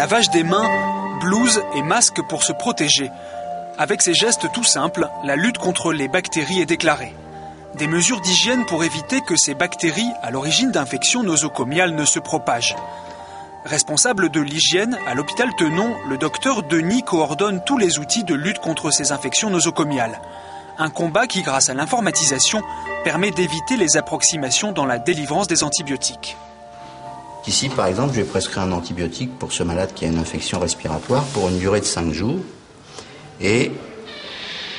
lavage des mains, blouse et masque pour se protéger. Avec ces gestes tout simples, la lutte contre les bactéries est déclarée. Des mesures d'hygiène pour éviter que ces bactéries, à l'origine d'infections nosocomiales, ne se propagent. Responsable de l'hygiène, à l'hôpital Tenon, le docteur Denis coordonne tous les outils de lutte contre ces infections nosocomiales. Un combat qui, grâce à l'informatisation, permet d'éviter les approximations dans la délivrance des antibiotiques. Ici, par exemple, je vais prescrire un antibiotique pour ce malade qui a une infection respiratoire pour une durée de 5 jours. Et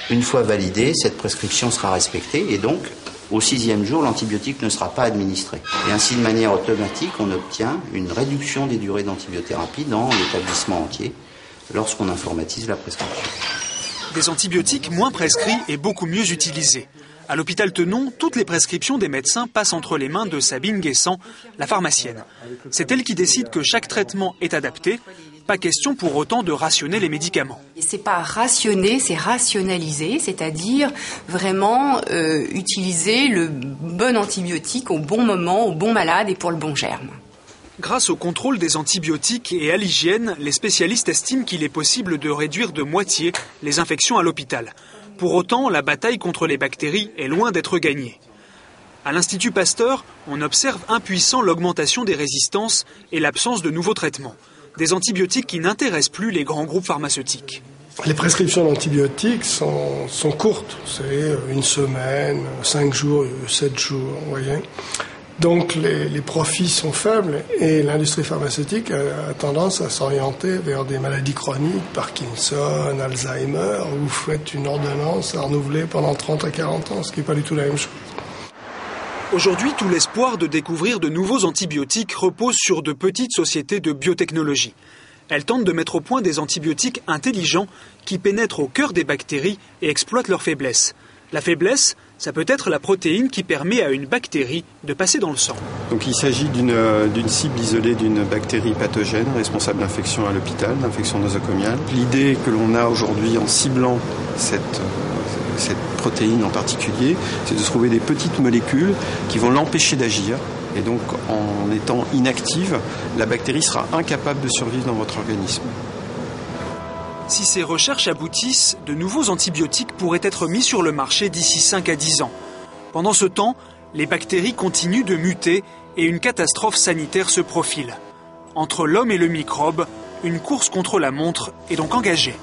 une fois validée, cette prescription sera respectée et donc, au 6e jour, l'antibiotique ne sera pas administré. Et ainsi, de manière automatique, on obtient une réduction des durées d'antibiothérapie dans l'établissement entier lorsqu'on informatise la prescription. Des antibiotiques moins prescrits et beaucoup mieux utilisés. À l'hôpital Tenon, toutes les prescriptions des médecins passent entre les mains de Sabine Guessant, la pharmacienne. C'est elle qui décide que chaque traitement est adapté. Pas question pour autant de rationner les médicaments. C'est pas rationner, c'est rationaliser, c'est-à-dire vraiment utiliser le bon antibiotique au bon moment, au bon malade et pour le bon germe. Grâce au contrôle des antibiotiques et à l'hygiène, les spécialistes estiment qu'il est possible de réduire de moitié les infections à l'hôpital. Pour autant, la bataille contre les bactéries est loin d'être gagnée. À l'Institut Pasteur, on observe impuissant l'augmentation des résistances et l'absence de nouveaux traitements. Des antibiotiques qui n'intéressent plus les grands groupes pharmaceutiques. Les prescriptions d'antibiotiques sont courtes, c'est 1 semaine, 5 jours, 7 jours, vous voyez. Donc les profits sont faibles et l'industrie pharmaceutique a tendance à s'orienter vers des maladies chroniques, Parkinson, Alzheimer, où vous faites une ordonnance à renouveler pendant 30 à 40 ans, ce qui n'est pas du tout la même chose. Aujourd'hui, tout l'espoir de découvrir de nouveaux antibiotiques repose sur de petites sociétés de biotechnologie. Elles tentent de mettre au point des antibiotiques intelligents qui pénètrent au cœur des bactéries et exploitent leurs faiblesses. La faiblesse, ça peut être la protéine qui permet à une bactérie de passer dans le sang. Donc il s'agit d'une cible isolée d'une bactérie pathogène responsable d'infection à l'hôpital, d'infection nosocomiale. L'idée que l'on a aujourd'hui en ciblant cette protéine en particulier, c'est de trouver des petites molécules qui vont l'empêcher d'agir. Et donc en étant inactive, la bactérie sera incapable de survivre dans votre organisme. Si ces recherches aboutissent, de nouveaux antibiotiques pourraient être mis sur le marché d'ici 5 à 10 ans. Pendant ce temps, les bactéries continuent de muter et une catastrophe sanitaire se profile. Entre l'homme et le microbe, une course contre la montre est donc engagée.